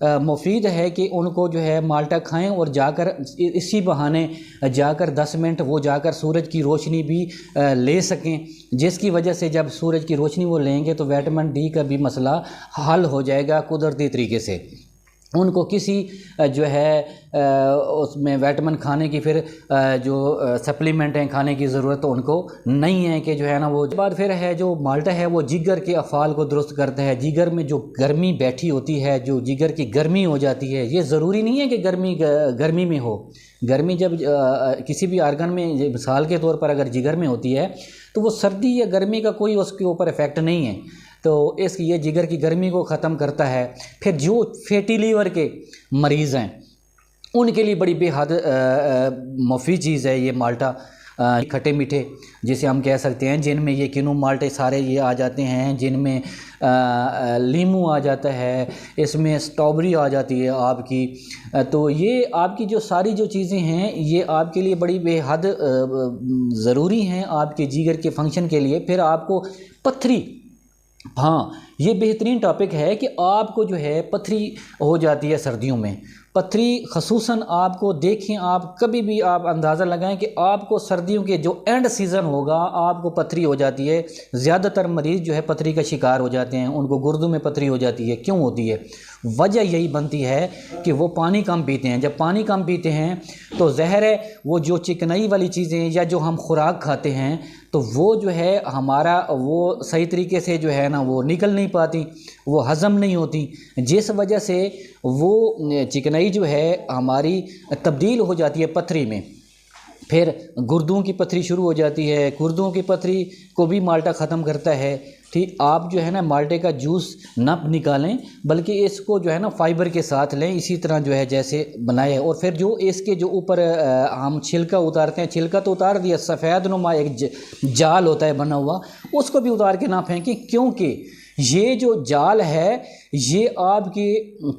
مفید ہے کہ ان کو جو ہے مالٹا کھائیں اور جا کر اسی بہانے جا کر 10 منٹ وہ جا کر سورج کی روشنی بھی لے سکیں، جس کی وجہ سے جب سورج کی روشنی وہ لیں گے تو وٹامن ڈی کا بھی مسئلہ حل ہو جائے گا قدرتی طریقے سے۔ ان کو کسی جو ہے اس میں وٹامن کھانے کی پھر جو سپلیمنٹ ہیں کھانے کی ضرورت تو ان کو نہیں ہے کہ جو ہے نا وہ بعد پھر ہے جو مالٹا ہے وہ جگر کے افعال کو درست کرتا ہے۔ جگر میں جو گرمی بیٹھی ہوتی ہے، جو جگر کی گرمی ہو جاتی ہے، یہ ضروری نہیں ہے کہ گرمی میں ہو۔ گرمی جب کسی بھی آرگن میں مثال کے طور پر اگر جگر میں ہوتی ہے تو وہ سردی یا گرمی کا کوئی اس کے اوپر افیکٹ نہیں ہے، تو یہ جگر کی گرمی کو ختم کرتا ہے۔ پھر جو فیٹی لیور کے مریض ہیں ان کے لیے بڑی بے حد مفید چیز ہے یہ مالٹا۔ کھٹے میٹھے جسے ہم کہہ سکتے ہیں، جن میں یہ کنو مالٹے سارے یہ آ جاتے ہیں، جن میں لیمو آ جاتا ہے، اس میں اسٹرابری آ جاتی ہے آپ کی، تو یہ آپ کی جو ساری جو چیزیں ہیں یہ آپ کے لیے بڑی بے حد ضروری ہیں آپ کے جگر کے فنکشن کے لیے۔ پھر آپ کو پتھری، ہاں یہ بہترین ٹاپک ہے کہ آپ کو جو ہے پتھری ہو جاتی ہے سردیوں میں، پتھری خصوصاً آپ کو دیکھیں، آپ کبھی بھی آپ اندازہ لگائیں کہ آپ کو سردیوں کے جو اینڈ سیزن ہوگا آپ کو پتھری ہو جاتی ہے۔ زیادہ تر مریض جو ہے پتھری کا شکار ہو جاتے ہیں، ان کو گردوں میں پتھری ہو جاتی ہے۔ کیوں ہوتی ہے؟ وجہ یہی بنتی ہے کہ وہ پانی کم پیتے ہیں۔ جب پانی کم پیتے ہیں تو ظاہر ہے وہ جو چکنائی والی چیزیں یا جو ہم خوراک کھاتے ہیں تو وہ جو ہے ہمارا وہ صحیح طریقے سے جو ہے نا وہ نکل نہیں پاتی، وہ ہضم نہیں ہوتی، جس وجہ سے وہ چکنائی جو ہے ہماری تبدیل ہو جاتی ہے پتھری میں۔ پھر گردوں کی پتھری شروع ہو جاتی ہے، گردوں کی پتھری کو بھی مالٹا ختم کرتا ہے۔ ٹھیک، آپ جو ہے نا مالٹے کا جوس نہ نکالیں بلکہ اس کو جو ہے نا فائبر کے ساتھ لیں، اسی طرح جو ہے جیسے بنائے، اور پھر جو اس کے جو اوپر ہم چھلکا اتارتے ہیں، چھلکا تو اتار دیا، سفید نما ایک جال ہوتا ہے بنا ہوا، اس کو بھی اتار کے نہ پھینکیں، کیونکہ یہ جو جال ہے یہ آپ کے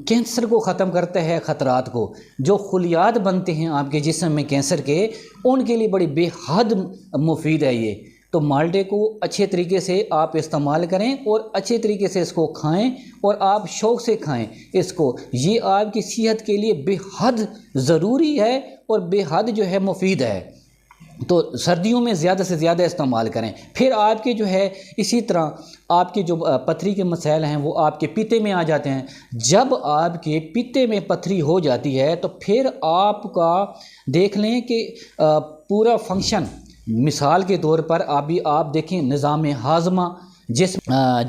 کینسر کو ختم کرتا ہے، خطرات کو، جو خلیات بنتے ہیں آپ کے جسم میں کینسر کے، ان کے لیے بڑی بے حد مفید ہے یہ۔ تو مالٹے کو اچھے طریقے سے آپ استعمال کریں اور اچھے طریقے سے اس کو کھائیں، اور آپ شوق سے کھائیں اس کو، یہ آپ کی صحت کے لیے بے حد ضروری ہے اور بے حد جو ہے مفید ہے۔ تو سردیوں میں زیادہ سے زیادہ استعمال کریں۔ پھر آپ کے جو ہے اسی طرح آپ کے جو پتھری کے مسائل ہیں وہ آپ کے پیتے میں آ جاتے ہیں۔ جب آپ کے پیتے میں پتھری ہو جاتی ہے تو پھر آپ کا دیکھ لیں کہ پورا فنکشن، مثال کے طور پر آپ دیکھیں نظام ہاضمہ،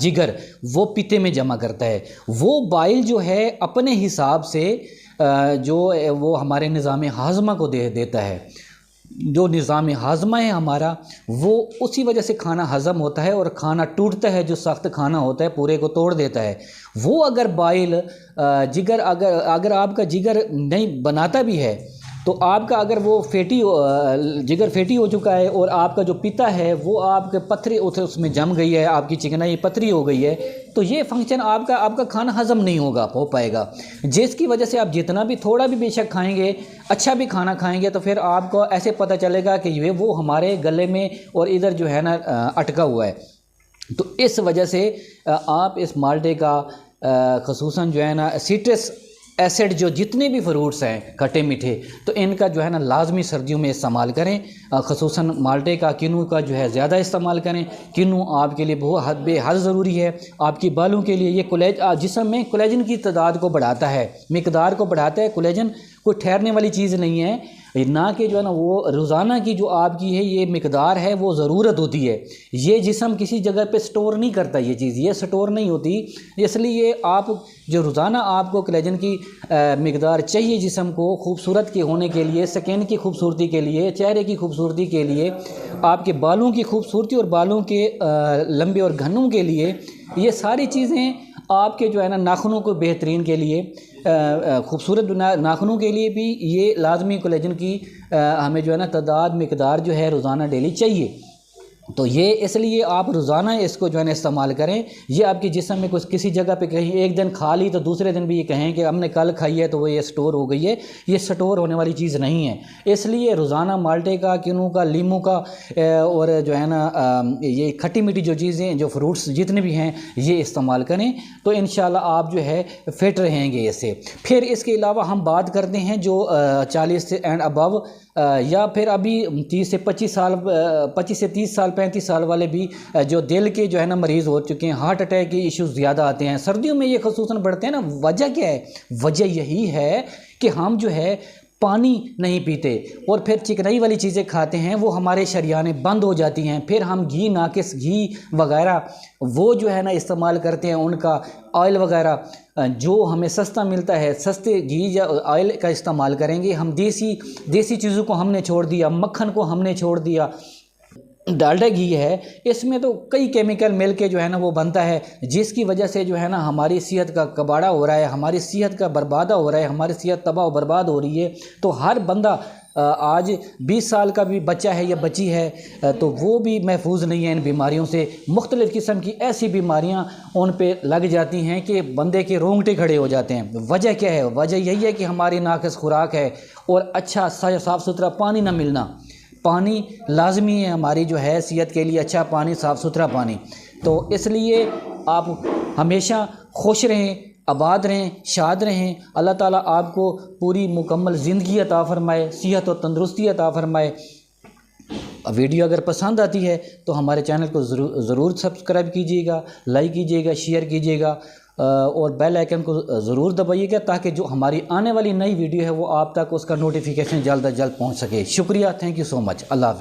جگر وہ پیتے میں جمع کرتا ہے، وہ بائل جو ہے اپنے حساب سے جو وہ ہمارے نظام ہاضمہ کو دیتا ہے۔ جو نظام ہاضمہ ہے ہمارا وہ اسی وجہ سے کھانا ہضم ہوتا ہے اور کھانا ٹوٹتا ہے، جو سخت کھانا ہوتا ہے پورے کو توڑ دیتا ہے۔ وہ اگر بائل جگر اگر آپ کا جگر نہیں بناتا بھی ہے تو آپ کا اگر وہ جگر فیٹی ہو چکا ہے اور آپ کا جو پیتا ہے وہ آپ کے پتھری اس میں جم گئی ہے، آپ کی چکنائی پتھری ہو گئی ہے، تو یہ فنکشن آپ کا کھانا ہضم نہیں ہو پائے گا، جس کی وجہ سے آپ جتنا بھی تھوڑا بھی بے شک کھائیں گے، اچھا بھی کھانا کھائیں گے، تو پھر آپ کو ایسے پتہ چلے گا کہ وہ ہمارے گلے میں اور ادھر جو ہے نا اٹکا ہوا ہے۔ تو اس وجہ سے آپ اس مالٹے کا خصوصاً جو ہے نا سٹرس ایسڈ جو جتنے بھی فروٹس ہیں کھٹے میٹھے، تو ان کا جو ہے نا لازمی سردیوں میں استعمال کریں، خصوصاً مالٹے کا، کنو کا جو ہے زیادہ استعمال کریں۔ کنو آپ کے لیے بہت بے حد ضروری ہے، آپ کی بالوں کے لیے۔ یہ جسم میں کولیجن کی تعداد کو بڑھاتا ہے، مقدار کو بڑھاتا ہے۔ کولیجن کوئی ٹھہرنے والی چیز نہیں ہے، نہ کہ جو ہے نا وہ روزانہ کی جو آپ کی ہے یہ مقدار ہے وہ ضرورت ہوتی ہے، یہ جسم کسی جگہ پہ سٹور نہیں کرتا، یہ چیز یہ سٹور نہیں ہوتی، اس لیے آپ جو روزانہ آپ کو کولیجن کی مقدار چاہیے جسم کو خوبصورت کے ہونے کے لیے، سکن کی خوبصورتی کے لیے، چہرے کی خوبصورتی کے لیے، آپ کے بالوں کی خوبصورتی اور بالوں کے لمبے اور گھنوں کے لیے، یہ ساری چیزیں آپ کے جو ہے نا ناخنوں کو بہترین کے لیے، خوبصورت ناخنوں کے لیے بھی یہ لازمی کولیجن کی ہمیں جو ہے نا تعداد مقدار جو ہے روزانہ ڈیلی چاہیے۔ تو یہ اس لیے آپ روزانہ اس کو جو ہے نا استعمال کریں. یہ آپ کے جسم میں کسی جگہ پہ کہیں ایک دن کھا لی تو دوسرے دن بھی یہ کہیں کہ ہم نے کل کھائی ہے تو وہ یہ سٹور ہو گئی ہے. یہ سٹور ہونے والی چیز نہیں ہے. اس لیے روزانہ مالٹے کا، کنو کا، لیمو کا اور جو ہے نا یہ کھٹی میٹھی جو چیزیں، جو فروٹس جتنے بھی ہیں یہ استعمال کریں تو انشاءاللہ آپ جو ہے فٹ رہیں گے اس سے. پھر اس کے علاوہ ہم بات کرتے ہیں جو 40 سے اینڈ ابو یا پھر ابھی 30 سے 25 سال 25 سے 30 سال 35 سال والے بھی جو دل کے جو ہے نا مریض ہو چکے ہیں، ہارٹ اٹیک کے ایشوز زیادہ آتے ہیں سردیوں میں، یہ خصوصاً بڑھتے ہیں نا. وجہ کیا ہے؟ وجہ یہی ہے کہ ہم جو ہے پانی نہیں پیتے اور پھر چکنائی والی چیزیں کھاتے ہیں، وہ ہمارے شریانیں بند ہو جاتی ہیں. پھر ہم گھی، ناقص گھی وغیرہ وہ جو ہے نا استعمال کرتے ہیں، ان کا آئل وغیرہ جو ہمیں سستا ملتا ہے، سستے گھی یا آئل کا استعمال کریں گے. ہم دیسی چیزوں کو ہم نے چھوڑ دیا، مکھن کو ہم نے چھوڑ دیا. ڈالڈا گھی ہے، اس میں تو کئی کیمیکل مل کے جو ہے نا وہ بنتا ہے، جس کی وجہ سے جو ہے نا ہماری صحت کا کباڑہ ہو رہا ہے، ہماری صحت کا بربادہ ہو رہا ہے، ہماری صحت تباہ و برباد ہو رہی ہے. تو ہر بندہ آج 20 سال کا بھی بچہ ہے یا بچی ہے تو وہ بھی محفوظ نہیں ہے ان بیماریوں سے. مختلف قسم کی ایسی بیماریاں ان پہ لگ جاتی ہیں کہ بندے کے رونگٹے کھڑے ہو جاتے ہیں. وجہ کیا ہے؟ وجہ یہی ہے کہ ہماری ناقص خوراک ہے اور اچھا صاف ستھرا پانی نہ ملنا. پانی لازمی ہے ہماری جو ہے صحت کے لیے، اچھا پانی، صاف ستھرا پانی. تو اس لیے آپ ہمیشہ خوش رہیں، آباد رہیں، شاد رہیں. اللہ تعالیٰ آپ کو پوری مکمل زندگی عطا فرمائے، صحت و تندرستی عطا فرمائے. ویڈیو اگر پسند آتی ہے تو ہمارے چینل کو ضرور سبسکرائب کیجیے گا، لائک کیجیے گا، شیئر کیجیے گا اور بیل آئیکن کو ضرور دبائیے گا تاکہ جو ہماری آنے والی نئی ویڈیو ہے وہ آپ تک اس کا نوٹیفیکیشن جلد از جلد پہنچ سکے. شکریہ، تھینک یو سو مچ. اللہ حافظ.